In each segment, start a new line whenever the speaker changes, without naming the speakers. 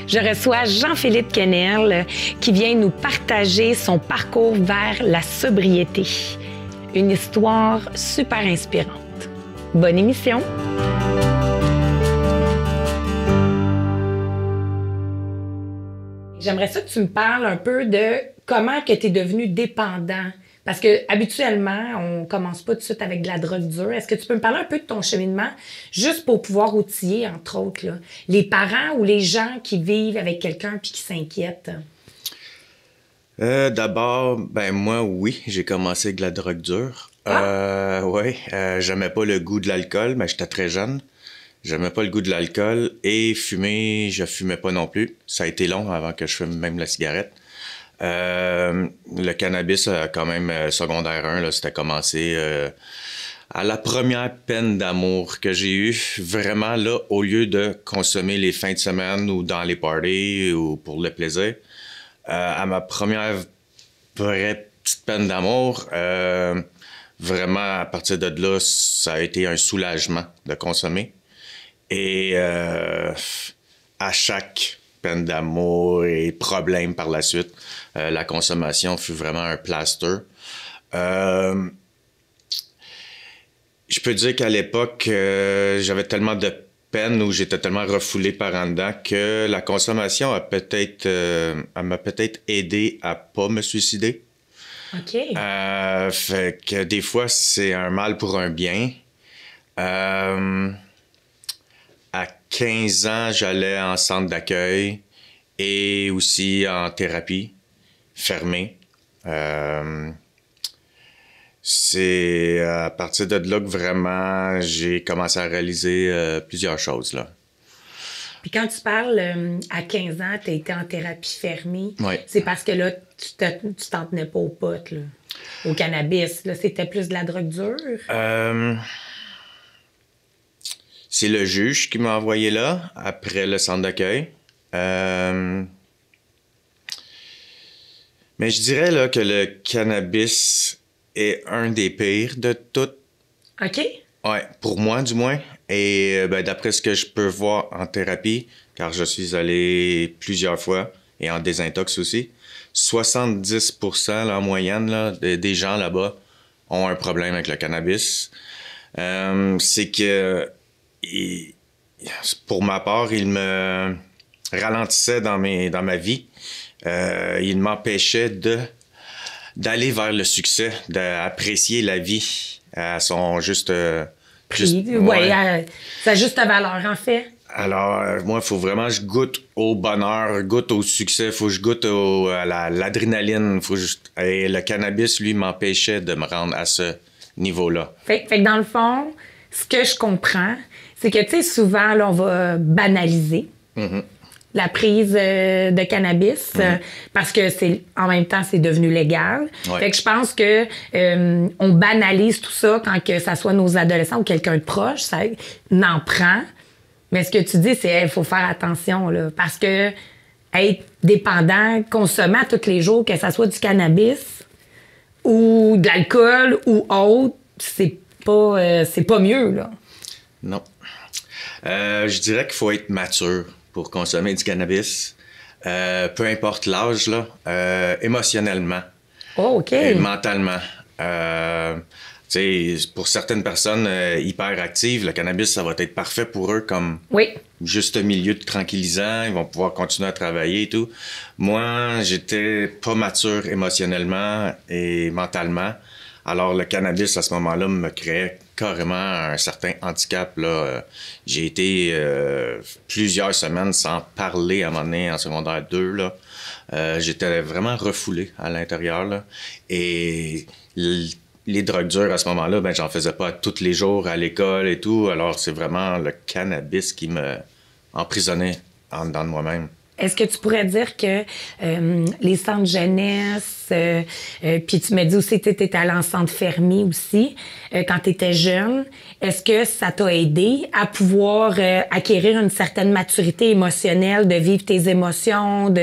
Je reçois Jean-Philippe Quesnel qui vient nous partager son parcours vers la sobriété. Une histoire super inspirante. Bonne émission! J'aimerais ça que tu me parles un peu de comment que tu es devenu dépendant. Parce que habituellement, on commence pas tout de suite avec de la drogue dure. Est-ce que tu peux me parler un peu de ton cheminement, juste pour pouvoir outiller, entre autres, là, les parents ou les gens qui vivent avec quelqu'un puis qui s'inquiètent?
D'abord, moi, oui, j'ai commencé avec de la drogue dure. Oui, j'aimais pas le goût de l'alcool, mais j'étais très jeune. J'aimais pas le goût de l'alcool et fumer, je fumais pas non plus. Ça a été long avant que je fume même la cigarette. Le cannabis, quand même, secondaire 1, là, c'était commencé à la première peine d'amour que j'ai eue. Vraiment, là, au lieu de consommer les fins de semaine ou dans les parties ou pour le plaisir, à ma première vraie petite peine d'amour, vraiment, à partir de là, ça a été un soulagement de consommer. Et à chaque peine d'amour et problème par la suite, la consommation fut vraiment un plaster. Je peux dire qu'à l'époque, j'avais tellement de peine ou j'étais tellement refoulé par en dedans que la consommation a peut-être, elle m'a peut-être aidé à pas me suicider.
OK.
Fait que des fois, c'est un mal pour un bien. À 15 ans, j'allais en centre d'accueil et aussi en thérapie fermée. C'est à partir de là que vraiment j'ai commencé à réaliser plusieurs choses, là.
Puis quand tu parles à 15 ans, tu as été en thérapie fermée,
Oui.
c'est parce que là, tu t'en tenais pas au pot, là, au cannabis. Là, c'était plus de la drogue dure?
C'est le juge qui m'a envoyé là, après le centre d'accueil. Mais je dirais là, que le cannabis est un des pires de toutes.
OK.
Ouais, pour moi du moins. Et d'après ce que je peux voir en thérapie, car je suis allé plusieurs fois, et en désintox aussi, 70% là, en moyenne là, des gens là-bas ont un problème avec le cannabis. C'est que, pour ma part, il me ralentissait dans ma vie. Il m'empêchait d'aller vers le succès, d'apprécier la vie à son juste...
sa juste valeur, en fait.
Alors, moi, il faut vraiment que je goûte au bonheur, goûte au succès, il faut que je goûte à l'adrénaline. Et le cannabis, lui, m'empêchait de me rendre à ce niveau-là.
Fait que dans le fond, ce que je comprends, c'est que, tu sais, souvent, là, on va banaliser la prise de cannabis parce que en même temps, c'est devenu légal.
Ouais.
Fait que je pense que on banalise tout ça quand que ça soit nos adolescents ou quelqu'un de proche, ça n'en prend. Mais ce que tu dis, c'est qu'il faut faire attention, là, parce que être dépendant, consommer tous les jours, que ça soit du cannabis ou de l'alcool ou autre, c'est pas mieux, là.
Non. Je dirais qu'il faut être mature pour consommer du cannabis. Peu importe l'âge, là, émotionnellement.
Oh, OK.
Et mentalement. Pour certaines personnes hyperactives, le cannabis, ça va être parfait pour eux comme juste un milieu de tranquillisant. Ils vont pouvoir continuer à travailler et tout. Moi, j'étais pas mature émotionnellement et mentalement. Alors, le cannabis, à ce moment-là, me créait carrément un certain handicap, là. J'ai été plusieurs semaines sans parler à un moment donné en secondaire 2, là. J'étais vraiment refoulé à l'intérieur, là. Et les drogues dures, à ce moment-là, j'en faisais pas tous les jours à l'école et tout. Alors, c'est vraiment le cannabis qui me emprisonnait en dedans de moi-même.
Est-ce que tu pourrais dire que les centres jeunesse, puis tu me dis aussi que tu étais allé en centre fermé aussi, quand tu étais jeune, est-ce que ça t'a aidé à pouvoir acquérir une certaine maturité émotionnelle, de vivre tes émotions,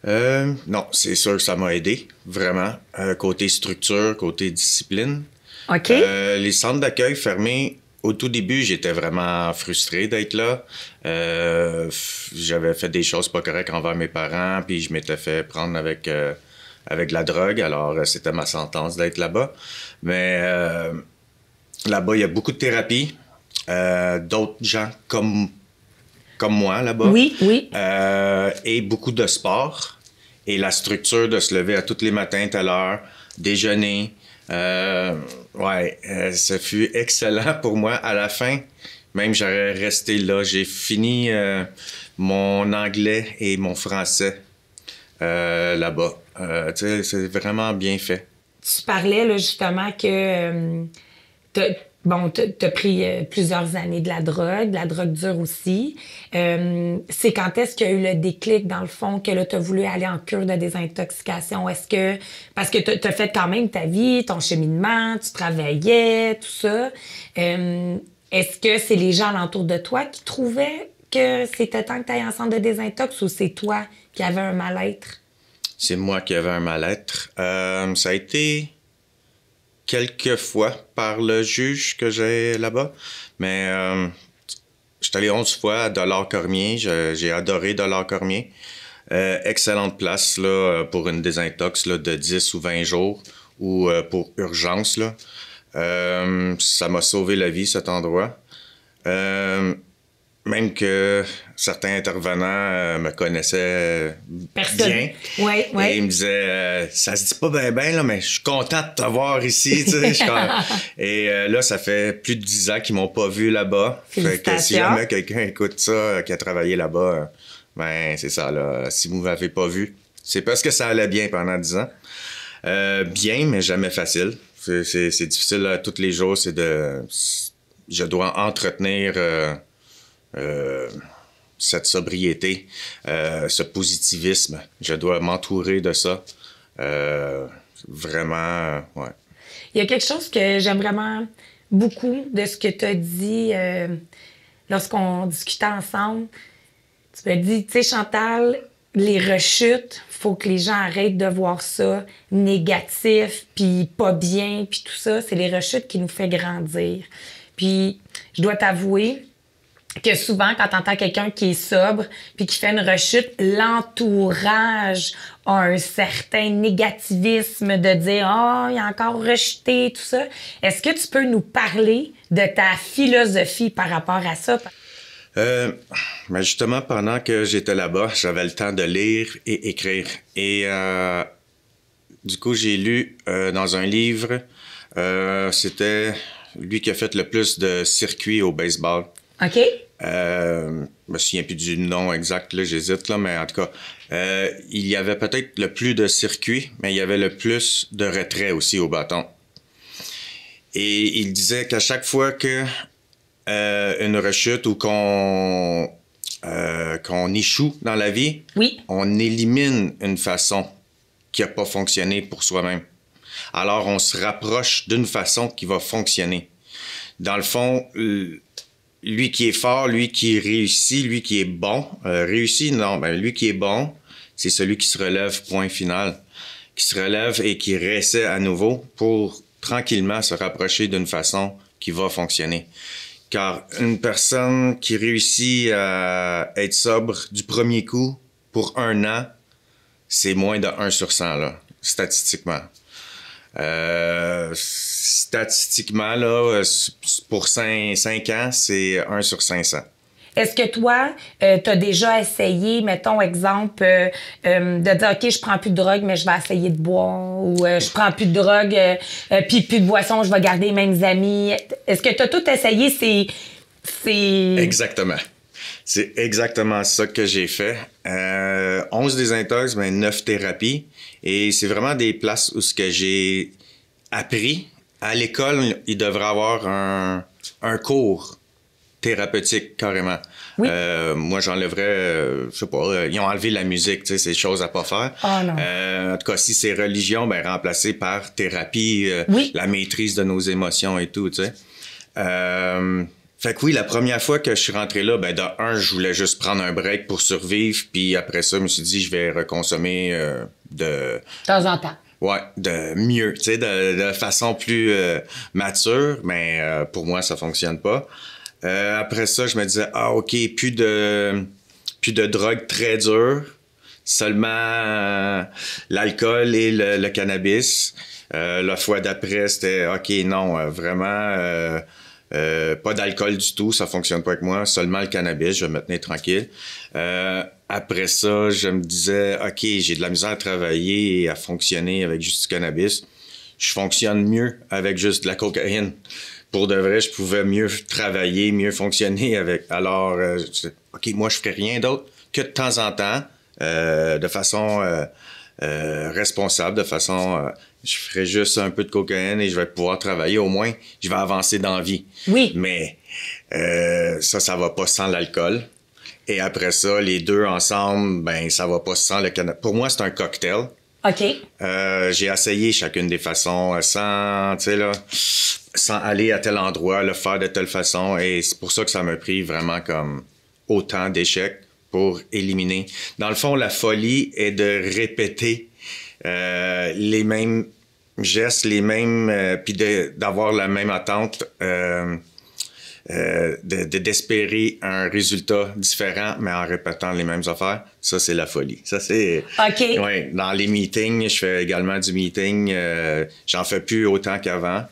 Non, c'est sûr que ça m'a aidé, vraiment. Côté structure, côté discipline.
OK.
Les centres d'accueil fermés, au tout début, j'étais vraiment frustré d'être là. J'avais fait des choses pas correctes envers mes parents, puis je m'étais fait prendre avec la drogue. Alors, c'était ma sentence d'être là-bas. Mais là-bas, il y a beaucoup de thérapie. D'autres gens comme moi là-bas.
Oui, oui.
Et beaucoup de sport. Et la structure de se lever à tous les matins, telle heure, déjeuner. Ça fut excellent pour moi. À la fin, même j'aurais resté là. J'ai fini mon anglais et mon français là-bas. C'est vraiment bien fait.
Tu parlais là, justement que t'as pris plusieurs années de la drogue dure aussi. C'est quand est-ce qu'il y a eu le déclic, dans le fond, que là, t'as voulu aller en cure de désintoxication? Parce que t'as fait quand même ta vie, ton cheminement, tu travaillais, tout ça. Est-ce que c'est les gens alentour de toi qui trouvaient que c'était temps que tu ailles en centre de désintox ou c'est toi qui avais un mal-être?
C'est moi qui avais un mal-être. Ça a été quelques fois par le juge que j'ai là-bas, mais je suis allé 11 fois à Dollard-Cormier. J'ai adoré Dollard-Cormier. Excellente place là, pour une désintox là, de 10 ou 20 jours ou pour urgence. Là. Ça m'a sauvé la vie, cet endroit. Même que certains intervenants me connaissaient bien.
Ouais.
Et ils me disaient, ça se dit pas bien, là, mais je suis content de te voir ici. Tu sais, et là, ça fait plus de 10 ans qu'ils m'ont pas vu là-bas. Fait que si jamais quelqu'un écoute ça, qui a travaillé là-bas, ben c'est ça. Là. Si vous m'avez pas vu, c'est parce que ça allait bien pendant 10 ans. Bien, mais jamais facile. C'est difficile là, tous les jours. Je dois entretenir... cette sobriété, ce positivisme. Je dois m'entourer de ça. Vraiment, ouais.
Il y a quelque chose que j'aime vraiment beaucoup de ce que tu as dit lorsqu'on discutait ensemble. Tu m'as dit, tu sais, Chantal, les rechutes, faut que les gens arrêtent de voir ça négatif, puis pas bien, puis tout ça. C'est les rechutes qui nous fait grandir. Puis, je dois t'avouer que souvent, quand t'entends quelqu'un qui est sobre puis qui fait une rechute, l'entourage a un certain négativisme de dire « Ah, il a encore rechuté, tout ça ». Est-ce que tu peux nous parler de ta philosophie par rapport à ça?
Ben justement, pendant que j'étais là-bas, j'avais le temps de lire et écrire. Et du coup, j'ai lu dans un livre, c'était lui qui a fait le plus de circuits au baseball.
OK.
Je me souviens plus du nom exact, là, j'hésite, là, mais en tout cas, il y avait peut-être le plus de circuits, mais il y avait le plus de retraits aussi au bâton. Et il disait qu'à chaque fois que une rechute ou qu'on échoue dans la vie,
oui,
on élimine une façon qui n'a pas fonctionné pour soi-même. Alors, on se rapproche d'une façon qui va fonctionner. Dans le fond, lui qui est fort, lui qui réussit, lui qui est bon, réussit, non, ben lui qui est bon, c'est celui qui se relève, point final. Qui se relève et qui réessaie à nouveau pour tranquillement se rapprocher d'une façon qui va fonctionner. Car une personne qui réussit à être sobre du premier coup pour 1 an, c'est moins de 1 sur 100, là, statistiquement. Statistiquement, là, pour 5 ans, c'est 1 sur 500.
Est-ce que toi, tu as déjà essayé, mettons, exemple, de dire, OK, je prends plus de drogue, mais je vais essayer de boire, ou je prends plus de drogue, puis plus de boisson, je vais garder les mêmes amis. Est-ce que tu as tout essayé?
Exactement. C'est exactement ça que j'ai fait. 11 désintox, mais 9 thérapies. Et c'est vraiment des places où ce que j'ai appris. À l'école, il devrait avoir un cours thérapeutique, carrément.
Oui.
Moi, j'enlèverais, je sais pas, ils ont enlevé la musique, tu sais, c'est chose à pas faire.
Oh non.
En tout cas, si c'est religion, ben remplacé par thérapie,
oui.
La maîtrise de nos émotions et tout, tu sais. Fait que oui, la première fois que je suis rentré là, ben de un, je voulais juste prendre un break pour survivre, puis après ça, je me suis dit, je vais reconsommer de
temps en temps.
Ouais, de mieux, tu sais, de façon plus mature, mais pour moi, ça fonctionne pas. Après ça, je me disais, ah, OK, plus de drogue très dure, seulement l'alcool et le cannabis. La fois d'après, c'était, OK, non, vraiment, pas d'alcool du tout, ça fonctionne pas avec moi, seulement le cannabis, je vais me tenir tranquille. Après ça, je me disais, OK, j'ai de la misère à travailler et à fonctionner avec juste du cannabis. Je fonctionne mieux avec juste de la cocaïne. Pour de vrai, je pouvais mieux travailler, mieux fonctionner avec. Alors, OK, moi, je ferais rien d'autre que de temps en temps, de façon responsable, de façon... je ferais juste un peu de cocaïne et je vais pouvoir travailler. Au moins, je vais avancer dans la vie.
Oui.
Mais ça va pas sans l'alcool. Et après ça, les deux ensemble, ben ça va pas sans le cannabis. Pour moi, c'est un cocktail.
OK.
J'ai essayé chacune des façons sans, tu sais là, sans aller à tel endroit, le faire de telle façon. Et c'est pour ça que ça m'a pris vraiment comme autant d'échecs pour éliminer. Dans le fond, la folie est de répéter les mêmes gestes, les mêmes, puis d'avoir la même attente. D'espérer un résultat différent, mais en répétant les mêmes affaires, ça, c'est la folie. Ça, c'est...
OK.
Ouais, dans les meetings, je fais également du meeting. J'en fais plus autant qu'avant.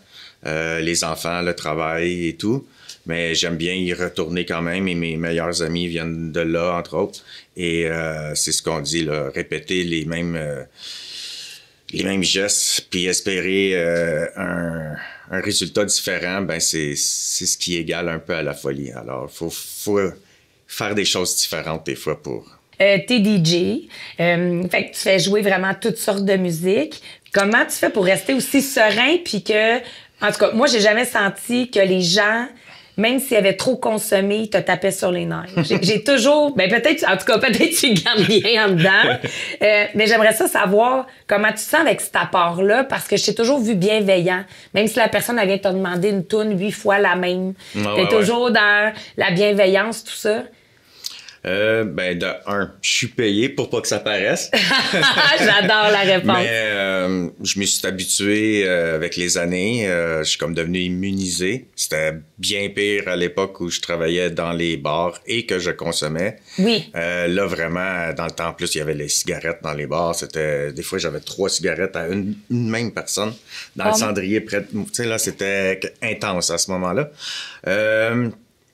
Les enfants, le travail et tout. Mais j'aime bien y retourner quand même. Et mes meilleurs amis viennent de là, entre autres. Et c'est ce qu'on dit, là, répéter les mêmes gestes, puis espérer un résultat différent, ben c'est ce qui égale un peu à la folie. Alors, faut faire des choses différentes des fois pour...
T'es DJ, fait que tu fais jouer vraiment toutes sortes de musique. Comment tu fais pour rester aussi serein, puis que... En tout cas, moi, j'ai jamais senti que les gens... Même s'ils avaient trop consommé, ils te tapaient sur les nerfs. J'ai toujours... Ben peut-être, en tout cas, peut-être tu gardes rien en dedans. Mais j'aimerais ça savoir comment tu te sens avec cette apport-là, parce que je t'ai toujours vu bienveillant. Même si la personne elle vient te demander une toune 8 fois la même. T'es toujours dans la bienveillance, tout ça.
Ben, de un, je suis payé pour pas que ça paraisse.
J'adore la réponse.
Mais je me suis habitué avec les années. Je suis comme devenu immunisé. C'était bien pire à l'époque où je travaillais dans les bars et que je consommais.
Oui.
Là, vraiment, dans le temps, en plus, il y avait les cigarettes dans les bars. Des fois, j'avais 3 cigarettes à une même personne dans le cendrier près de... Tu sais, là, c'était intense à ce moment-là.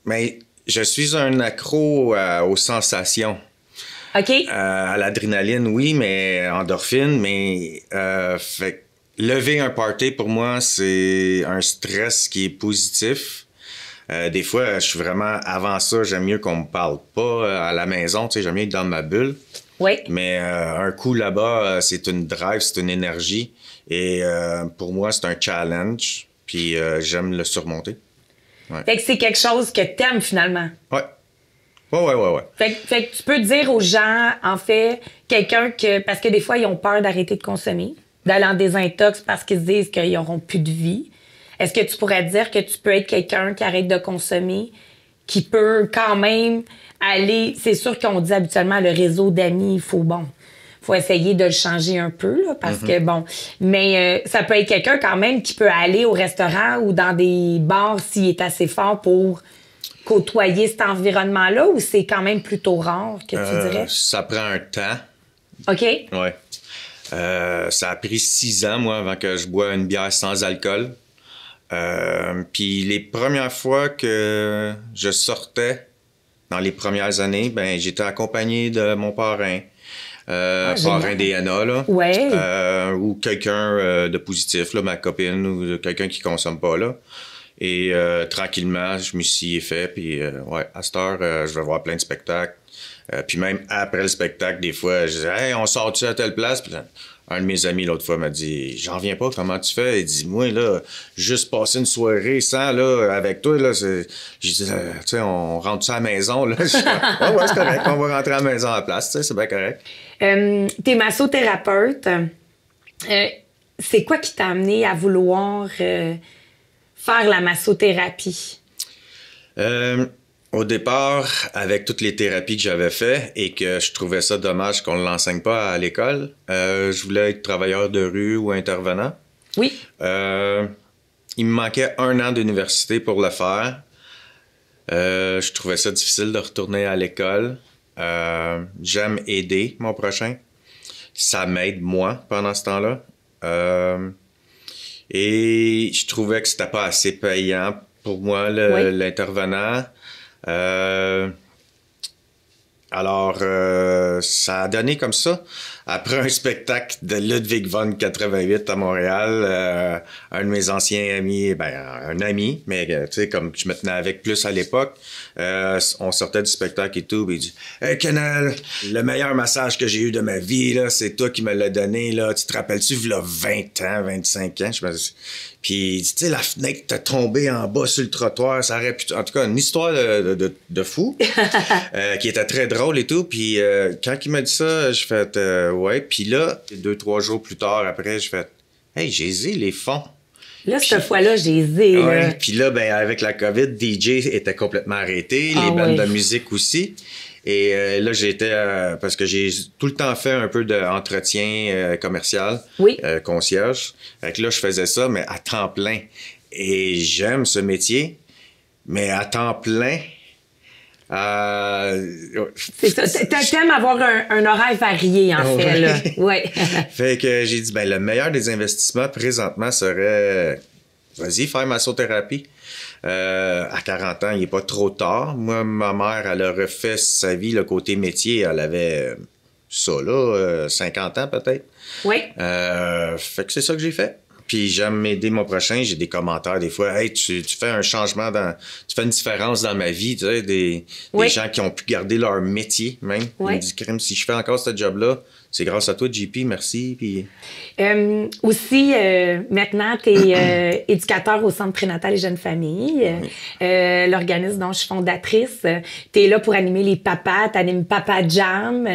Mais... Je suis un accro aux sensations.
OK.
À l'adrénaline, oui, mais endorphine, mais fait, lever un party, pour moi, c'est un stress qui est positif. Des fois, je suis vraiment... Avant ça, j'aime mieux qu'on me parle pas à la maison. Tu sais, j'aime mieux être dans ma bulle.
Oui.
Mais un coup là-bas, c'est une drive, c'est une énergie. Et pour moi, c'est un challenge. Puis j'aime le surmonter. Ouais.
Fait que c'est quelque chose que t'aimes finalement.
Ouais. Ouais.
Fait que tu peux dire aux gens, en fait, quelqu'un que... Parce que des fois, ils ont peur d'arrêter de consommer, d'aller en désintox parce qu'ils se disent qu'ils n'auront plus de vie. Est-ce que tu pourrais dire que tu peux être quelqu'un qui arrête de consommer, qui peut quand même aller... C'est sûr qu'on dit habituellement le réseau d'amis, il faut essayer de le changer un peu, là, parce que, bon... Mais ça peut être quelqu'un, quand même, qui peut aller au restaurant ou dans des bars s'il est assez fort pour côtoyer cet environnement-là, ou c'est quand même plutôt rare, que tu dirais?
Ça prend un temps.
OK.
Ouais. Ça a pris 6 ans, moi, avant que je bois une bière sans alcool. Puis les premières fois que je sortais, dans les premières années, ben j'étais accompagné de mon parrain. Parrain DNA, là.
Ouais.
Ou quelqu'un de positif, là, ma copine, ou quelqu'un qui consomme pas, là. Et tranquillement, je me suis fait, puis ouais, à cette heure, je vais voir plein de spectacles. Puis même après le spectacle, des fois, je disais « Hey, on sort-tu à telle place? » Puis un de mes amis, l'autre fois, m'a dit « J'en reviens pas, comment tu fais? » Il dit « Moi, là, juste passer une soirée sans, là, avec toi, là, c'est... » J'ai dit « Tu sais, on rentre-tu à la maison, là? » Je dis « Ouais, c'est correct, on va rentrer à la maison à la place, tu sais, c'est bien correct. »
T'es massothérapeute. C'est quoi qui t'a amené à vouloir faire la massothérapie?
Au départ, avec toutes les thérapies que j'avais fait et que je trouvais ça dommage qu'on ne l'enseigne pas à l'école, je voulais être travailleur de rue ou intervenant.
Oui.
Il me manquait 1 an d'université pour le faire. Je trouvais ça difficile de retourner à l'école. J'aime aider mon prochain. Ça m'aide, moi, pendant ce temps-là. Et je trouvais que c'était pas assez payant pour moi, l'intervenant. Alors, ça a donné comme ça. Après un spectacle de Ludwig von 88 à Montréal, un de mes anciens amis, un ami, mais tu sais, comme je me tenais avec plus à l'époque, on sortait du spectacle et tout, puis il dit « Hey, Kenel, le meilleur massage que j'ai eu de ma vie, là, c'est toi qui me l'as donné, là. Tu te rappelles-tu, v'là 20 ans, 25 ans? » Puis, tu sais, la fenêtre t'a tombé en bas sur le trottoir, ça aurait pu... En tout cas, une histoire de fou, qui était très drôle et tout. Puis, quand il m'a dit ça, je fais ouais. Puis là, 2-3 jours plus tard, après, je fais hey, j'ai les fonds.
Là, cette fois-là, j'ai
ouais. Puis là, ben, avec la COVID, DJ était complètement arrêté, les bandes de musique aussi. Et là, j'étais... parce que j'ai tout le temps fait un peu d'entretien commercial, concierge. Fait que là, je faisais ça, mais à temps plein. Et j'aime ce métier, mais à temps plein...
c'est ça. T'aimes avoir un horaire varié, en fait. Là. Ouais.
Fait que j'ai dit, ben, le meilleur des investissements présentement serait, vas-y, faire massothérapie. À 40 ans, il n'est pas trop tard. Moi, ma mère, elle a refait sa vie, le côté métier. Elle avait ça, là, 50 ans peut-être.
Oui.
Fait que c'est ça que j'ai fait. Puis j'aime aider mon prochain. J'ai des commentaires des fois. Hey, tu fais un changement tu fais une différence dans ma vie. Tu sais, des gens qui ont pu garder leur métier même. Ils me disent, crème, si je fais encore ce job-là, c'est grâce à toi, JP, merci. Puis...
aussi, maintenant, tu es éducateur au Centre prénatal et jeunes familles, l'organisme dont je suis fondatrice. Tu es là pour animer les papas, tu animes Papa Jam.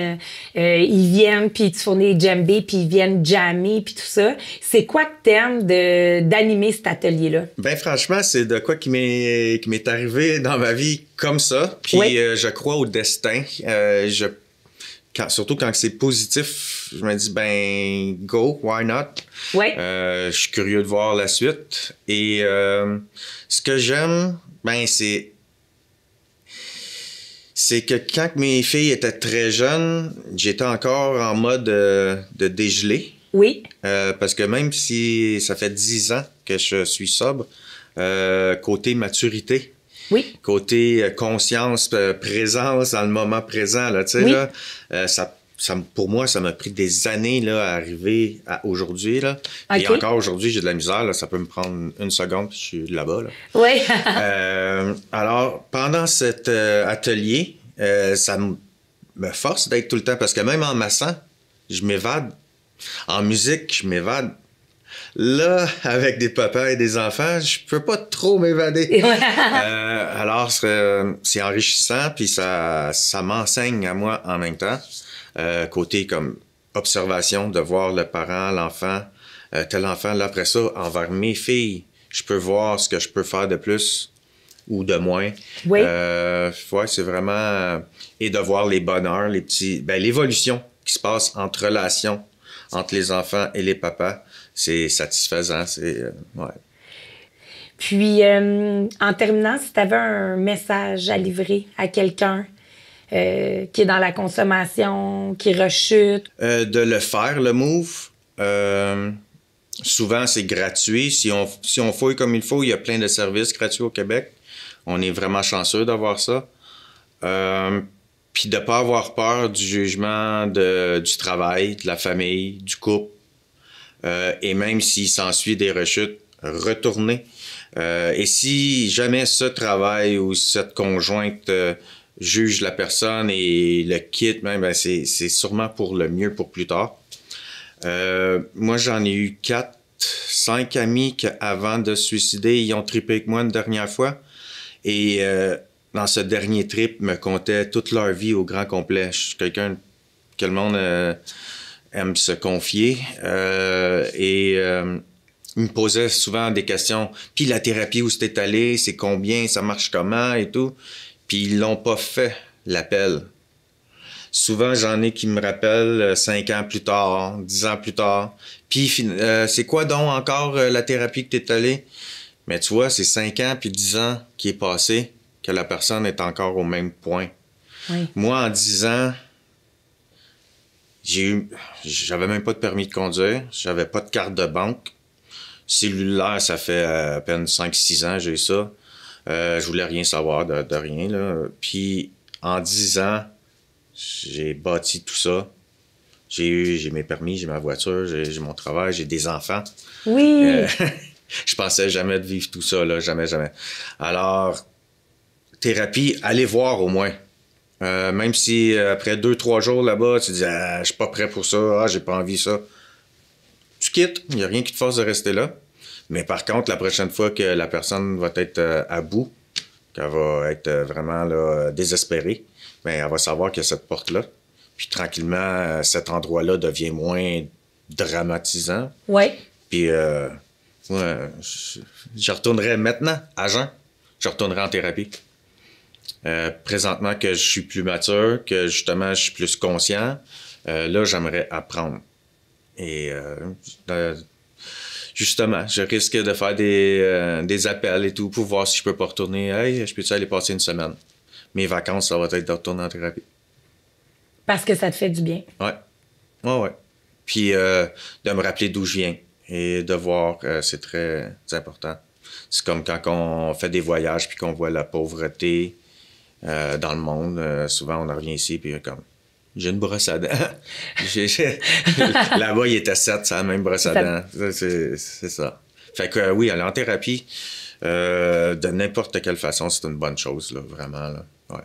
Ils viennent, puis tu fournis les djembés, puis ils viennent jammer, puis tout ça. C'est quoi que t'aimes d'animer cet atelier-là? Ben
franchement, c'est de quoi qui m'est arrivé dans ma vie comme ça. Puis je crois au destin. Surtout quand c'est positif, je me dis, ben, go, why not?
Ouais.
Je suis curieux de voir la suite. Et ce que j'aime, ben, c'est que quand mes filles étaient très jeunes, j'étais encore en mode de dégeler.
Oui.
Parce que même si ça fait 10 ans que je suis sobre, côté maturité, côté conscience, présence dans le moment présent, là, tu sais, là, pour moi, ça m'a pris des années là, à arriver à aujourd'hui. Là. Et encore aujourd'hui, j'ai de la misère. Là, ça peut me prendre 1 seconde puis je suis là-bas. Là.
Oui.
Alors, pendant cet atelier, ça me force d'être tout le temps parce que même en massant, je m'évade. En musique, je m'évade. Là, avec des papas et des enfants, je peux pas trop m'évader. Alors, c'est enrichissant, puis ça m'enseigne à moi en même temps. Côté comme observation, de voir le parent, l'enfant, tel enfant. Là, après ça, envers mes filles, je peux voir ce que je peux faire de plus ou de moins.
Oui.
C'est vraiment... et de voir les bonheurs, les petits... Ben, l'évolution qui se passe entre relations entre les enfants et les papas. C'est satisfaisant,
Puis, en terminant, si tu avais un message à livrer à quelqu'un qui est dans la consommation, qui rechute...
de le faire, le move. Souvent, c'est gratuit. Si on fouille comme il faut, il y a plein de services gratuits au Québec. On est vraiment chanceux d'avoir ça. Puis de ne pas avoir peur du jugement du travail, de la famille, du couple. Et même s'il s'ensuit des rechutes, retourner. Et si jamais ce travail ou cette conjointe juge la personne et le quitte, même, ben c'est sûrement pour le mieux pour plus tard. Moi, j'en ai eu 4-5 amis qui, avant de se suicider, ils ont trippé avec moi une dernière fois. Et dans ce dernier trip, me contaient toute leur vie au grand complet. Je suis quelqu'un que le monde aime se confier. Il me posait souvent des questions. Puis la thérapie, où c'était allé, c'est combien, ça marche comment et tout. puis ils l'ont pas fait, l'appel. Souvent, j'en ai qui me rappellent 5 ans plus tard, 10 ans plus tard. Puis, c'est quoi donc encore la thérapie que tu es allé? Mais tu vois, c'est 5 ans puis 10 ans qui est passé que la personne est encore au même point.
Oui.
Moi, en 10 ans, j'avais même pas de permis de conduire, j'avais pas de carte de banque. Cellulaire, ça fait à peine 5-6 ans, j'ai ça. Je voulais rien savoir de rien, là. Puis, en 10 ans, j'ai bâti tout ça. J'ai mes permis, j'ai ma voiture, j'ai mon travail, j'ai des enfants.
Oui!
Je pensais jamais de vivre tout ça, là, jamais, jamais. Alors, thérapie, allez voir au moins. Même si après 2-3 jours là-bas, tu dis ah, je suis pas prêt pour ça, ah, j'ai pas envie de ça. Tu quittes, il n'y a rien qui te force de rester là. Mais par contre, la prochaine fois que la personne va être à bout, qu'elle va être vraiment là, désespérée, bien, elle va savoir qu'il y a cette porte-là. Puis tranquillement, cet endroit-là devient moins dramatisant.
Oui.
Puis ouais, je retournerai maintenant à Jean. Je retournerai en thérapie. Présentement que je suis plus mature, que justement je suis plus conscient, là, j'aimerais apprendre. Et justement, je risque de faire des appels et tout pour voir si je peux pas retourner. Hey, je peux-tu aller passer une semaine? Mes vacances, ça va être de retourner en thérapie.
Parce que ça te fait du bien.
Ouais. Ouais. Puis de me rappeler d'où je viens et de voir, c'est très important. C'est comme quand on fait des voyages puis qu'on voit la pauvreté dans le monde. Souvent, on revient ici puis comme, j'ai une brosse à dents. Là-bas, il était 7, c'est la même brosse à dents. C'est ça. Fait que oui, aller en thérapie, de n'importe quelle façon, c'est une bonne chose, là, vraiment. Là. Ouais.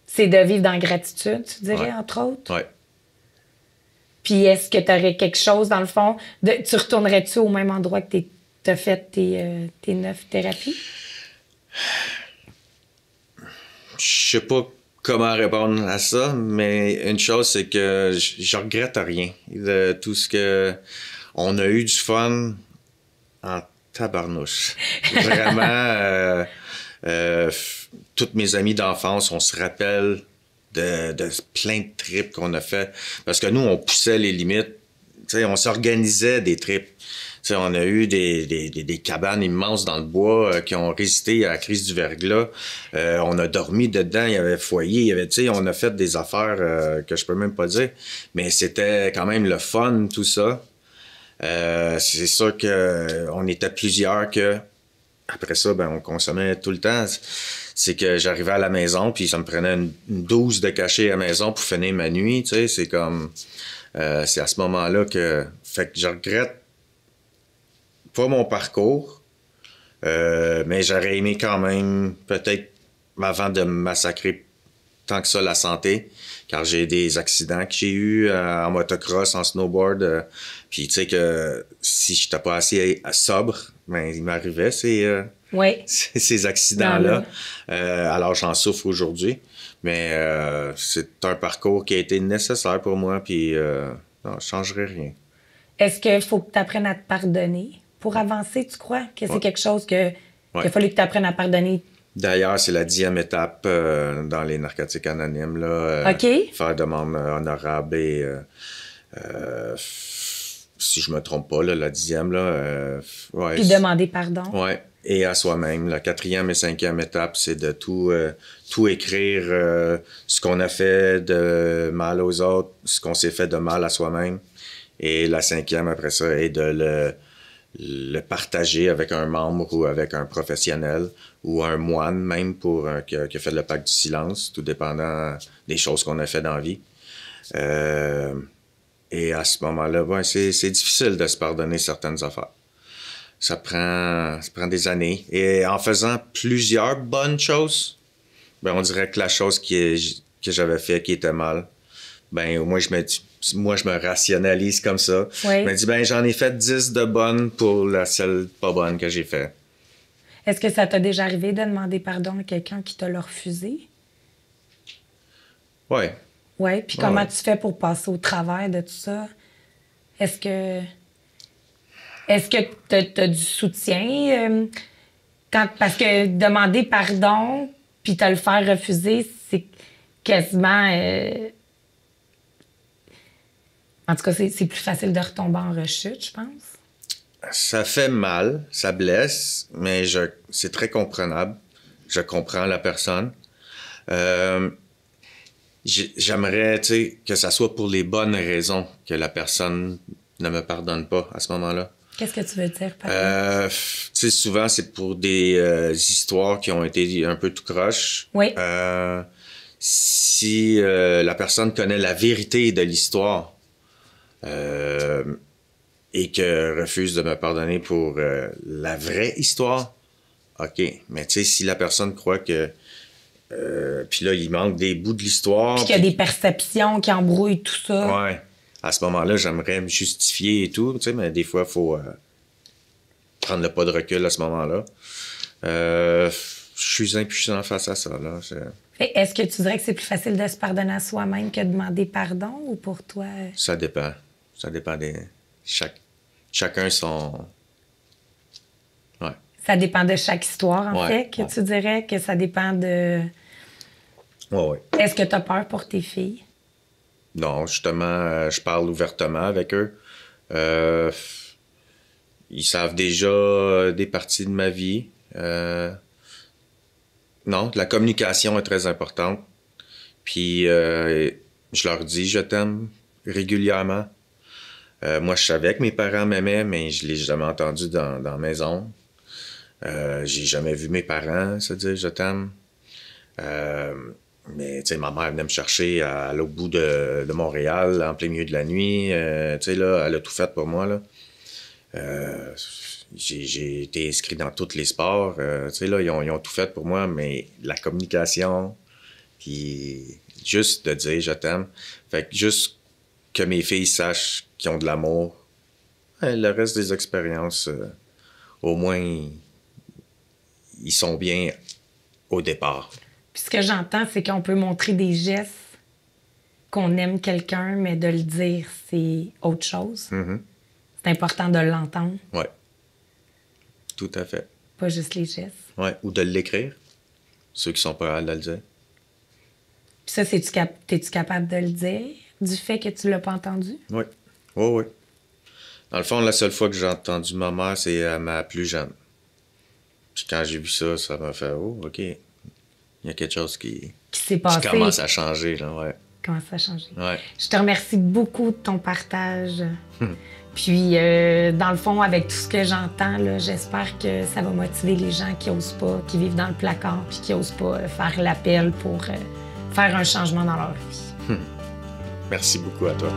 C'est de vivre dans la gratitude, tu dirais, entre autres?
Oui.
Puis est-ce que tu aurais quelque chose, dans le fond, tu retournerais-tu au même endroit que tu as fait tes 9 thérapies?
Je sais pas comment répondre à ça, mais une chose, c'est que je regrette rien de tout ce que... On a eu du fun en tabarnouche. Vraiment, toutes mes amies d'enfance, on se rappelle de plein de trips qu'on a fait. Parce que nous, on poussait les limites. T'sais, on s'organisait des trips. T'sais, on a eu des cabanes immenses dans le bois qui ont résisté à la crise du verglas. On a dormi dedans, il y avait foyer, il y avait, on a fait des affaires que je peux même pas dire. Mais c'était quand même le fun, tout ça. C'est sûr qu'on était plusieurs que... Après ça, ben, on consommait tout le temps. C'est que j'arrivais à la maison, puis ça me prenait une 12 de cachet à la maison pour finir ma nuit, tu sais. C'est comme... c'est à ce moment-là que... Fait que je regrette pas mon parcours, mais j'aurais aimé quand même, peut-être, avant de me massacrer tant que ça, la santé, car j'ai des accidents que j'ai eus en motocross, en snowboard, puis tu sais que si je n'étais pas assez sobre, ben, il m'arrivait ces accidents-là. Alors j'en souffre aujourd'hui, mais c'est un parcours qui a été nécessaire pour moi, puis non, je changerais rien.
Est-ce qu'il faut que tu apprennes à te pardonner pour avancer, tu crois? Que c'est quelque chose qu'il a fallu que tu apprennes à pardonner? D'ailleurs,
c'est la 10e étape dans les narcotiques anonymes. Là, faire demande honorable et, si je me trompe pas, là, la 10e. Là,
puis demander pardon.
Oui, et à soi-même. La 4e et 5e étape, c'est de tout écrire, ce qu'on a fait de mal aux autres, ce qu'on s'est fait de mal à soi-même. Et la 5e, après ça, est de le partager avec un membre ou avec un professionnel ou un moine même qui a fait le pacte du silence, tout dépendant des choses qu'on a fait dans la vie. Et à ce moment-là, ben, c'est difficile de se pardonner certaines affaires. Ça prend des années. Et en faisant plusieurs bonnes choses, ben, on dirait que la chose que j'avais fait qui était mal, ben, moi, je me rationalise comme ça.
Oui.
Je me dis, ben, j'en ai fait 10 de bonnes pour la seule pas bonne que j'ai fait.
Est-ce que ça t'a déjà arrivé de demander pardon à quelqu'un qui t'a le refusé?
Oui.
Oui, puis comment tu fais pour passer au travers de tout ça? Est-ce que tu as du soutien? Parce que demander pardon, Puis te le faire refuser, c'est quasiment... En tout cas, c'est plus facile de retomber en rechute, je pense.
Ça fait mal, ça blesse, mais c'est très comprenable. Je comprends la personne. J'aimerais, tu sais, que ça soit pour les bonnes raisons que la personne ne me pardonne pas à ce moment-là.
Qu'est-ce que tu veux dire par là?
Tu sais, souvent, c'est pour des histoires qui ont été un peu tout croche.
Oui.
Si la personne connaît la vérité de l'histoire et que refuse de me pardonner pour la vraie histoire, OK. Mais tu sais, si la personne croit que... puis là, il manque des bouts de l'histoire.
Puis qu'il y a des perceptions qui embrouillent tout ça.
Ouais. À ce moment-là, j'aimerais me justifier et tout, tu sais, mais des fois, il faut prendre le pas de recul à ce moment-là. Je suis impuissant face à ça, là.
Est-ce que tu dirais que c'est plus facile de se pardonner à soi-même que de demander pardon, ou pour toi?
Ça dépend. Ça dépend des... Chacun son... Ouais.
Ça dépend de chaque histoire, en fait, que
ouais.
tu dirais que ça dépend de...
Ouais.
Est-ce que tu as peur pour tes filles?
Non, justement, je parle ouvertement avec eux. Ils savent déjà des parties de ma vie. Non, la communication est très importante. Puis, je leur dis « je t'aime » régulièrement. Moi, je savais que mes parents m'aimaient, mais je ne l'ai jamais entendu dans la maison. J'ai jamais vu mes parents se dire « je t'aime ». Mais, tu sais, ma mère venait me chercher à l'autre bout de Montréal, en plein milieu de la nuit. Tu sais, là, elle a tout fait pour moi, là. J'ai été inscrit dans tous les sports. Tu sais, là, ils ont tout fait pour moi, mais la communication, puis juste de dire « je t'aime ». Fait que juste que mes filles sachent qu'ils ont de l'amour. Le reste des expériences, au moins, ils sont bien au départ.
Puis ce que j'entends, c'est qu'on peut montrer des gestes qu'on aime quelqu'un, mais de le dire, c'est autre chose.
Mm-hmm.
C'est important de l'entendre.
Oui. Tout à fait.
Pas juste les gestes.
Oui. Ou de l'écrire. Ceux qui sont pas à le dire.
Puis ça, t'es-tu capable de le dire, du fait que tu l'as pas entendu?
Oui. Oui, oui. Dans le fond, la seule fois que j'ai entendu ma mère, c'est à ma plus jeune. Puis quand j'ai vu ça, ça m'a fait « oh, OK. Il y a quelque chose qui
s'est passé.
Qui commence à changer, là, ouais.
Commence à changer.
Ouais.
Je te remercie beaucoup de ton partage. Puis, dans le fond, avec tout ce que j'entends, là, j'espère que ça va motiver les gens qui osent pas, qui vivent dans le placard, puis qui osent pas faire l'appel pour faire un changement dans leur vie.
Merci beaucoup à toi.